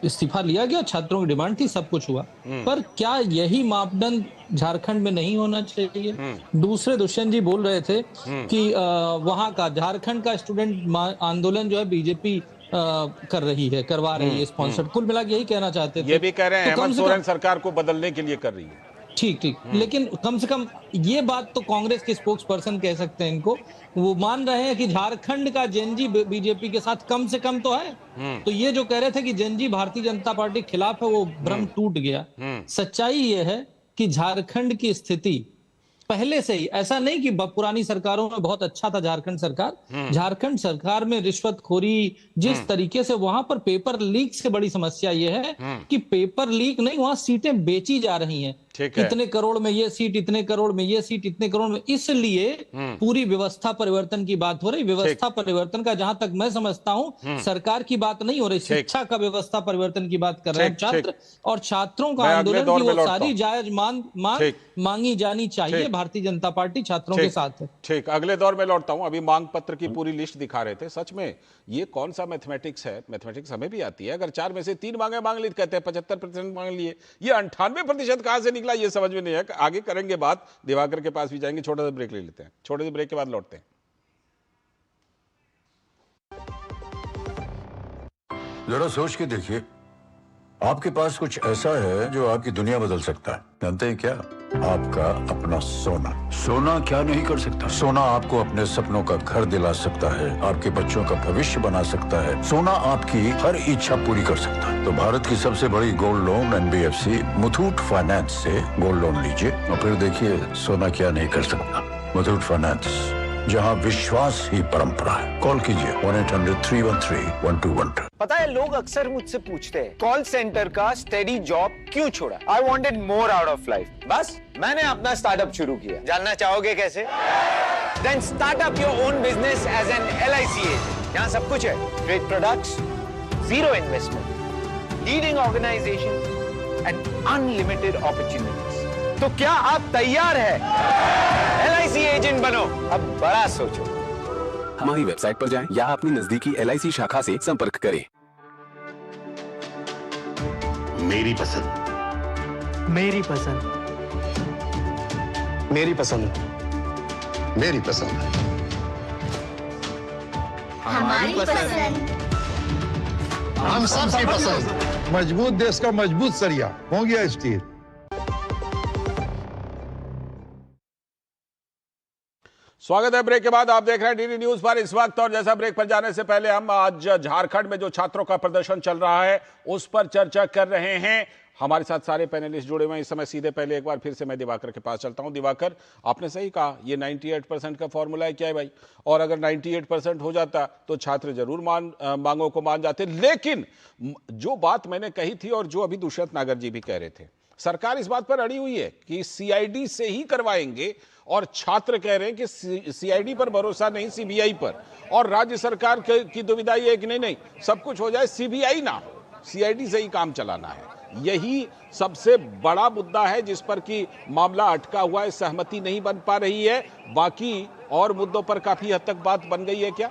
इस्तीफा लिया गया, छात्रों की डिमांड थी, सब कुछ हुआ। पर क्या यही मापदंड झारखंड में नहीं होना चाहिए? दूसरे दुष्यंत जी बोल रहे थे कि वहां का झारखंड का स्टूडेंट आंदोलन जो है बीजेपी कर रही है, करवा रही है स्पॉन्सर्ड। कुल मिला के यही कहना चाहते थे। ये भी कह रहे हैं तो हेमंत सोरेन सरकार को बदलने के लिए कर रही है। ठीक, लेकिन कम से कम ये बात तो कांग्रेस के स्पोक्स पर्सन कह सकते हैं इनको, वो मान रहे हैं कि झारखंड का जेनजी बीजेपी के साथ कम से कम तो है। तो ये जो कह रहे थे कि जेनजी भारतीय जनता पार्टी के खिलाफ है, वो भ्रम टूट गया। सच्चाई ये है कि झारखंड की स्थिति पहले से ही, ऐसा नहीं कि पुरानी सरकारों में बहुत अच्छा था झारखंड सरकार, झारखंड सरकार में रिश्वतखोरी जिस तरीके से, वहां पर पेपर लीक से बड़ी समस्या यह है कि पेपर लीक नहीं, वहां सीटें बेची जा रही हैं। इतने करोड़ में ये सीट, इतने करोड़ में ये सीट, इतने करोड़ में, इसलिए पूरी व्यवस्था परिवर्तन की बात हो रही। व्यवस्था परिवर्तन का जहां तक मैं समझता हूं सरकार की बात नहीं हो रही, शिक्षा का व्यवस्था परिवर्तन की बात कर रहे हैं छात्र, और छात्रों का आंदोलन की वो सारी जायज मांगी जानी चाहिए। भारतीय जनता पार्टी छात्रों के साथ है। ठीक, अगले दौर में लौटता हूं। अभी मांग पत्र की पूरी लिस्ट दिखा रहे थे। सच में ये कौन सा मैथमेटिक्स है? मैथमेटिक्स हमें भी आती है। अगर 4 में से 3 मांगे मांग ली, कहते हैं 75% मांग लिए, ये 98% कहां से निकला, ये समझ में नहीं है। आगे करेंगे बात, दिवाकर के पास भी जाएंगे। छोटा सा ब्रेक ले लेते हैं, छोटे से ब्रेक के बाद लौटते हैं। जरा सोच के देखिए, आपके पास कुछ ऐसा है जो आपकी दुनिया बदल सकता है। जानते हैं क्या? आपका अपना सोना। सोना क्या नहीं कर सकता? सोना आपको अपने सपनों का घर दिला सकता है, आपके बच्चों का भविष्य बना सकता है। सोना आपकी हर इच्छा पूरी कर सकता है। तो भारत की सबसे बड़ी gold loan NBFC Muthoot finance से गोल्ड लोन लीजिए और फिर देखिए सोना क्या नहीं कर सकता। मुथूट फाइनेंस, जहां विश्वास ही परंपरा है। कॉल कीजिए 1-800-313-1212। पता है, लोग अक्सर मुझसे पूछते हैं कॉल सेंटर का स्टेडी जॉब क्यों छोड़ा? I wanted more out of life. बस मैंने अपना स्टार्टअप शुरू किया। जानना चाहोगे कैसे? Then start up your own business as an LIC agent. यहाँ सब कुछ है, great products, zero investment, leading organisation and unlimited opportunities. तो क्या आप तैयार है? LIC एजेंट बनो, अब बड़ा सोचो। हमारी वेबसाइट पर जाएं या अपनी नजदीकी LIC शाखा से संपर्क करें। मेरी पसंद, मेरी पसंद, मेरी पसंद, मेरी पसंद, हमारी पसंद, हम सबकी पसंद। मजबूत देश का मजबूत सरिया हो गया स्टील। स्वागत है ब्रेक के बाद। आप देख रहे हैं DD न्यूज पर इस वक्त, और जैसा ब्रेक पर जाने से पहले हम आज झारखंड में जो छात्रों का प्रदर्शन चल रहा है उस पर चर्चा कर रहे हैं। हमारे साथ सारे पैनलिस्ट जुड़े हुए हैं इस समय। सीधे पहले एक बार फिर से मैं दिवाकर के पास चलता हूं। दिवाकर, आपने सही कहा, ये 98% का फॉर्मूला है क्या है भाई? और अगर 98% हो जाता तो छात्र जरूर मांगों को मान जाते। लेकिन जो बात मैंने कही थी और जो अभी दुष्यंत नागर जी भी कह रहे थे, सरकार इस बात पर अड़ी हुई है कि CID से ही करवाएंगे, और छात्र कह रहे हैं कि CID पर भरोसा नहीं, CBI पर। और राज्य सरकार की दुविधा ये है कि नहीं सब कुछ हो जाए, CBI ना हो, CID से ही काम चलाना है। यही सबसे बड़ा मुद्दा है जिस पर कि मामला अटका हुआ है, सहमति नहीं बन पा रही है। बाकी और मुद्दों पर काफी हद तक बात बन गई है क्या?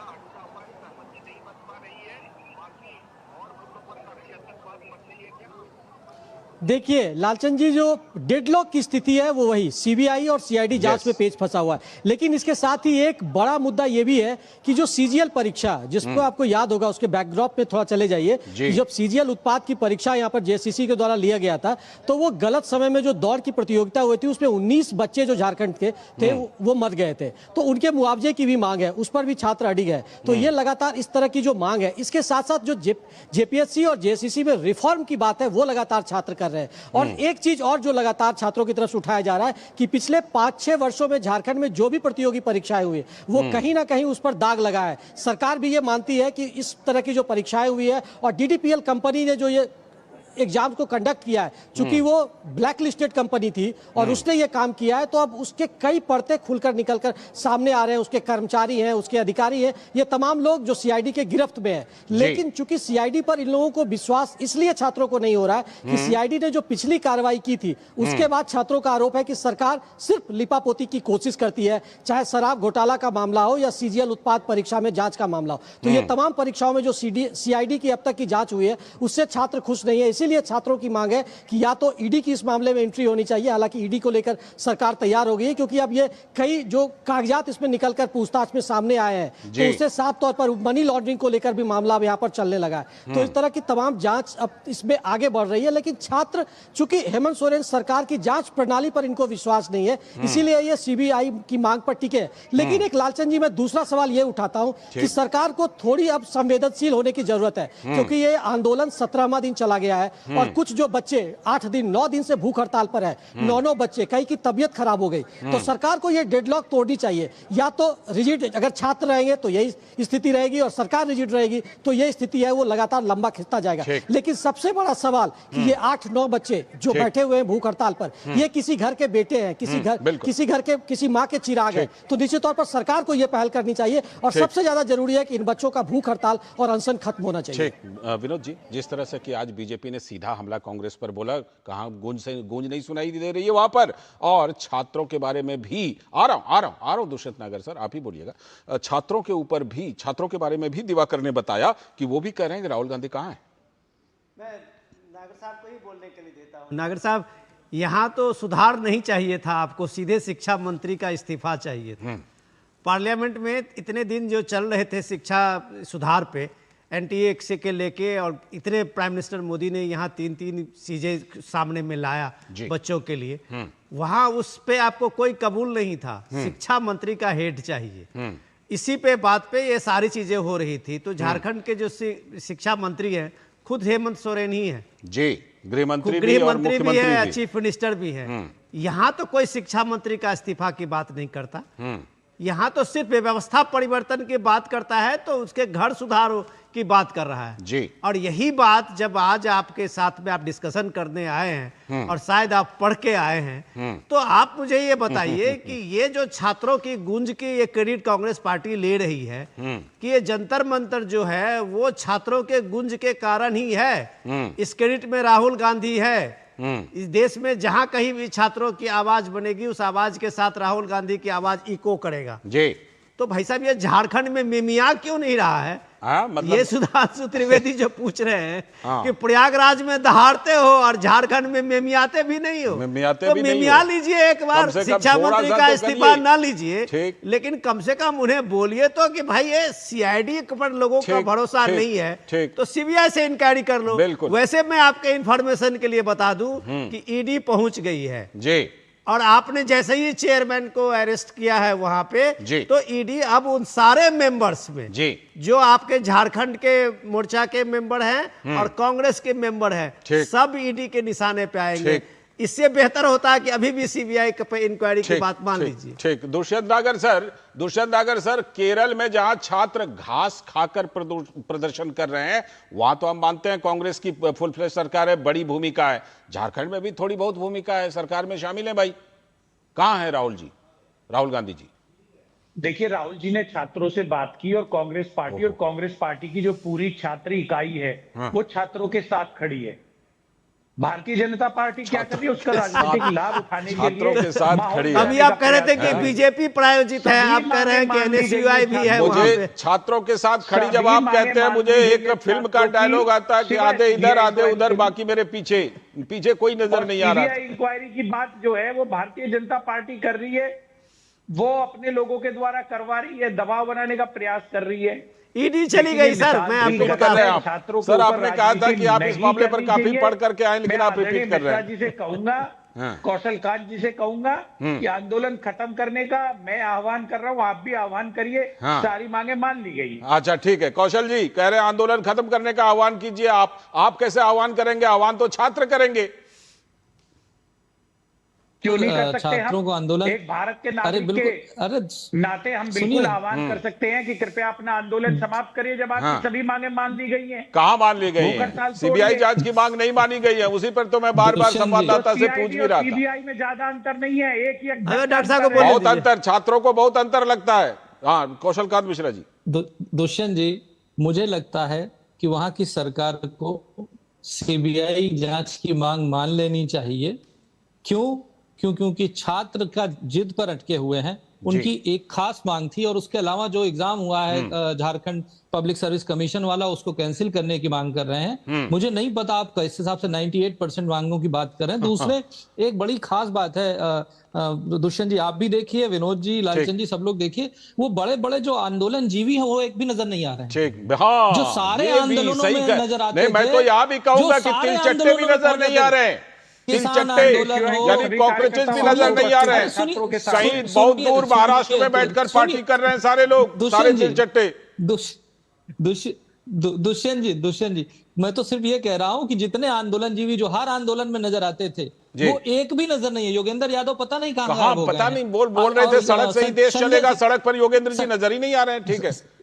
देखिए लालचंद जी, जो डेडलॉक की स्थिति है वो वही CBI और CID जांच में पेच फंसा हुआ है। लेकिन इसके साथ ही एक बड़ा मुद्दा ये भी है कि जो CGL परीक्षा, जिसको आपको याद होगा, उसके बैकड्रॉप में थोड़ा चले जाइए, जब CGL उत्पाद की परीक्षा यहाँ पर JCC के द्वारा लिया गया था, तो वो गलत समय में जो दौड़ की प्रतियोगिता हुई थी उसमें 19 बच्चे जो झारखंड के थे वो मर गए थे। तो उनके मुआवजे की भी मांग है, उस पर भी छात्र अड़ी गए। तो ये लगातार इस तरह की जो मांग है, इसके साथ साथ जो JPSC और JCC में रिफॉर्म की बात है वो लगातार छात्र कर रहे हैं। और एक चीज और जो लगातार छात्रों की तरफ से उठाया जा रहा है कि पिछले 5-6 वर्षों में झारखंड में जो भी प्रतियोगी परीक्षाएं हुई वो कहीं ना कहीं उस पर दाग लगा है। सरकार भी ये मानती है कि इस तरह की जो परीक्षाएं हुई है, और DDPL कंपनी ने जो ये एग्जाम को कंडक्ट किया है, चूंकि वो ब्लैक लिस्टेड कंपनी थी और उसने ये काम किया है, तो अब उसके कई परतें खुलकर निकलकर सामने आ रहे हैं। उसके कर्मचारी हैं, उसके अधिकारी हैं, ये तमाम लोग जो सीआईडी के गिरफ्त में है। लेकिन चूंकि सीआईडी पर इन लोगों को विश्वास इसलिए छात्रों को नहीं हो रहा है कि सीआईडी ने जो पिछली कार्रवाई की थी उसके बाद छात्रों का आरोप है कि सरकार सिर्फ लिपापोती की कोशिश करती है, चाहे शराब घोटाला का मामला हो या सीजीएल उत्पाद परीक्षा में जांच का मामला हो। तो ये तमाम परीक्षाओं में जो सीआईडी की अब तक की जांच हुई है उससे छात्र खुश नहीं है। इसीलिए छात्रों की मांग है कि या तो ईडी की इस मामले में एंट्री होनी चाहिए, हालांकि ईडी को लेकर सरकार तैयार हो गई है, क्योंकि अब ये कई जो कागजात इसमें निकलकर पूछताछ में सामने आए हैं, तो उससे साफ तौर पर मनी लॉन्ड्रिंग को लेकर भी मामला अब यहाँ पर चलने लगा है। तो इस तरह की तमाम जांच अब इसमें आगे बढ़ रही है। लेकिन छात्र, चूंकि हेमंत सोरेन सरकार की जांच प्रणाली पर इनको विश्वास नहीं है, इसीलिए ये सीबीआई की मांग पर टिके हैं। लेकिन एक लालचंद जी, मैं दूसरा सवाल ये उठाता हूं कि सरकार को थोड़ी अब संवेदनशील होने की जरूरत है, क्योंकि ये आंदोलन 17वां दिन चला गया है और कुछ जो बच्चे 8 दिन 9 दिन से भूख हड़ताल पर है, 9 बच्चे, कई की तबीयत खराब हो गई। तो सरकार को ये डेडलॉक तोड़नी चाहिए। या तो रिजिड, अगर छात्र रहेंगे तो यही स्थिति रहेगी और सरकार रिजिड रहेगी तो यही स्थिति है वो लगातार लंबा खिंचता जाएगा। लेकिन सबसे बड़ा सवाल कि ये 8-9 बच्चे जो बैठे हुए हैं भूख हड़ताल पर, ये किसी घर के बेटे हैं, किसी घर के किसी माँ के चिराग है। तो निश्चित तौर पर सरकार को यह पहल करनी चाहिए और सबसे ज्यादा जरूरी है कि इन बच्चों का भूख हड़ताल और अनशन खत्म होना चाहिए। विनोद जी, जिस तरह से कि आज बीजेपी ने सीधा हमला कांग्रेस पर बोला, कहां गूंज नहीं सुनाई दे रही है वहां पर, और छात्रों के बारे में भी आ रहा हूं दुष्यंत नागर सर, आप ही बोलिएगा, छात्रों के ऊपर भी, छात्रों के बारे में भी दिवाकर ने बताया कि वो भी कह रहे हैं कि राहुल गांधी कहां है। मैं नागर साहब को ही बोलने के लिए देता हूं। नागर साहब, यहाँ तो सुधार नहीं चाहिए था, आपको सीधे शिक्षा मंत्री का इस्तीफा चाहिए था। पार्लियामेंट में इतने दिन जो चल रहे थे शिक्षा सुधार पे, एनटीए से के लेके, और इतने प्राइम मिनिस्टर मोदी ने यहाँ 3-3 चीजें सामने में लाया बच्चों के लिए, वहाँ उस पे आपको कोई कबूल नहीं था। शिक्षा मंत्री का हेड चाहिए। इसी पे बात पे ये सारी चीजें हो रही थी। तो झारखंड के जो शिक्षा मंत्री हैं खुद हेमंत सोरेन ही है जी, गृह मंत्री भी है, चीफ मिनिस्टर भी है। यहाँ तो कोई शिक्षा मंत्री का इस्तीफा की बात नहीं करता, यहाँ तो सिर्फ व्यवस्था परिवर्तन की बात करता है, तो उसके घर सुधार की बात कर रहा है जी। और यही बात जब आज आपके साथ में आप डिस्कशन करने आए हैं और शायद आप पढ़ के आए हैं, तो आप मुझे ये बताइए कि ये जो छात्रों की गूंज की ये क्रेडिट कांग्रेस पार्टी ले रही है कि ये जंतर मंतर जो है वो छात्रों के गूंज के कारण ही है। इस क्रेडिट में राहुल गांधी है। इस देश में जहां कहीं भी छात्रों की आवाज बनेगी, उस आवाज के साथ राहुल गांधी की आवाज इको करेगा जी। तो भाई साहब, ये झारखंड में मेमिया क्यों नहीं रहा है? मतलब ये सुधांशु त्रिवेदी जो पूछ रहे हैं कि प्रयागराज में दहाड़ते हो और झारखंड में मेमियाते भी नहीं हो, तो मेमिया लीजिए एक बार, शिक्षा मंत्री का इस्तीफा ना लीजिए, लेकिन कम से कम उन्हें बोलिए तो कि भाई ये सीआईडी पर लोगों का भरोसा नहीं है तो सीबीआई से इंक्वायरी कर लो। वैसे मैं आपके इंफॉर्मेशन के लिए बता दूं कि ईडी पहुंच गई है जी, और आपने जैसे ही चेयरमैन को अरेस्ट किया है वहां पे, तो ईडी अब उन सारे मेंबर्स में जी, जो आपके झारखंड के मोर्चा के मेंबर हैं और कांग्रेस के मेंबर हैं, सब ईडी के निशाने पे आएंगे। इससे बेहतर होता है कि अभी भी सीबीआई पे इंक्वायरी की बात मान लीजिए। ठीक, दुष्यंत नागर सर, केरल में जहां छात्र घास खाकर प्रदर्शन कर रहे हैं, वहां तो हम मानते हैं कांग्रेस की फुल फ्लेज सरकार है, बड़ी भूमिका है। झारखंड में भी थोड़ी बहुत भूमिका है, सरकार में शामिल है भाई। कहां है राहुल गांधी जी? देखिए, राहुल जी ने छात्रों से बात की और कांग्रेस पार्टी की जो पूरी छात्र इकाई है वो छात्रों के साथ खड़ी है। भारतीय जनता पार्टी क्या कर रही है? उसका राजनीतिक लाभ उठाने के लिए के साथ खड़ी है। अभी आप कह रहे थे कि बीजेपी प्रायोजित है, आप कह रहे हैं कि एनएसयूआई भी है। मुझे छात्रों के साथ खड़ी जब आप कहते हैं, मुझे एक फिल्म का डायलॉग आता है कि आधे इधर आधे उधर, बाकी मेरे पीछे कोई नजर नहीं आ रहा। इंक्वायरी की बात जो है वो भारतीय जनता पार्टी कर रही है, वो अपने लोगों के द्वारा करवा रही है, दबाव बनाने का प्रयास कर रही है। ईडी चली गई सर, मैं आपको बता रहा हूं। सर, आपने कहा था कि आप इस मामले पर काफी पढ़ करके आए, लेकिन आप रिपीट कर रहे हैं। जी से कहूंगा, कौशल कांत जी से कहूंगा कि आंदोलन खत्म करने का मैं आह्वान कर रहा हूं, आप भी आह्वान करिए। सारी मांगे मान ली गई। अच्छा, ठीक है। कौशल जी कह रहे हैं आंदोलन खत्म करने का आह्वान कीजिए। आप कैसे आह्वान करेंगे? आह्वान तो छात्र करेंगे। क्यों नहीं कर सकते छात्रों हम? को आंदोलन, एक भारत के अरे नागरिक बिल्कुल, अरे के नाते हम बिल्कुल आह्वान कर सकते हैं कि कृपया अपना आंदोलन समाप्त करिए जब आपकी सभी मांगे मान ली गई हैं। कहाँ मान ली गई है? सीबीआई जांच की मांग नहीं मानी गई है, उसी पर तो मैं बार बार संवाददाता से पूछ भी रहा था। सीबीआई में ज्यादा अंतर नहीं है, एक ही डॉक्टर साहब को बहुत अंतर, छात्रों को बहुत अंतर लगता है। हाँ, कौशल कांत मिश्रा जी। दुष्यंत जी, मुझे लगता है कि वहां की सरकार को सीबीआई जांच की मांग मान लेनी चाहिए। क्योंकि छात्र का जिद पर अटके हुए हैं, उनकी एक खास मांग थी, और उसके अलावा जो एग्जाम हुआ है झारखंड पब्लिक सर्विस कमीशन वाला, उसको कैंसिल करने की मांग कर रहे हैं। मुझे नहीं पता आप किस हिसाब से 98% मांगों की बात कर रहे हैं। दूसरे एक बड़ी खास बात है, दुष्यंत जी आप भी देखिए, विनोद जी, लालचंद जी, सब लोग देखिए, वो बड़े बड़े जो आंदोलन जीवी हैं वो एक भी नजर नहीं आ रहे हैं। हाँ, जो सारे आंदोलनों में नजर आते नहीं, मैं तो यहाँ भी कहूंगा कि तिलचट्टे भी नजर नहीं आ रहे हैं। तिलचट्टे यानी कॉकरोचेस भी नजर नहीं आ रहे हैं। कहीं बहुत दूर महाराष्ट्र में बैठकर पार्टी कर रहे हैं सारे लोग, सारे तिलचट्टे। दुष्यंत जी, मैं तो सिर्फ ये कह रहा हूं कि जितने आंदोलन जीवी जो हर आंदोलन में नजर आते थे, वो एक भी नजर नहीं है। योगेंद्र यादव पता नहीं कहाँ पता नहीं बोल रहे थे सड़क से ही देश चलेगा, सड़क पर योगेंद्र जी नजर ही नहीं आ रहे हैं।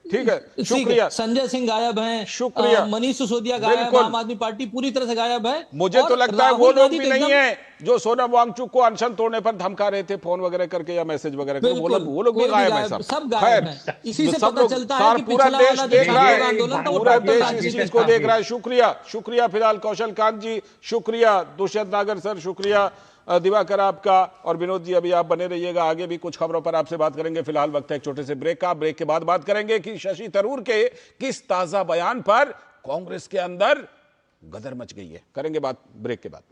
ठीक है, शुक्रिया। संजय सिंह गायब हैं, शुक्रिया। मनीष सिसोदिया गायब, आम आदमी पार्टी पूरी तरह से गायब है। मुझे तो लगता है वो लोग भी नहीं है जो सोनम वांगचुक को अनशन तोड़ने पर धमका रहे थे फोन वगैरह करके या मैसेज वगैरह करके, वो लोग भी गायब है सब गायब हैं। इसी से पता चलता है कि पूरा देश देख रहा है, आंदोलन पूरा देश इस चीज को देख रहा है। शुक्रिया फिलहाल कौशल कांत जी, शुक्रिया दुष्यंत नागर सर, शुक्रिया दिवाकर आपका, और विनोद जी अभी आप बने रहिएगा, आगे भी कुछ खबरों पर आपसे बात करेंगे। फिलहाल वक्त है एक छोटे से ब्रेक का। ब्रेक के बाद बात करेंगे कि शशि थरूर के किस ताजा बयान पर कांग्रेस के अंदर गदर मच गई है। करेंगे बात ब्रेक के बाद।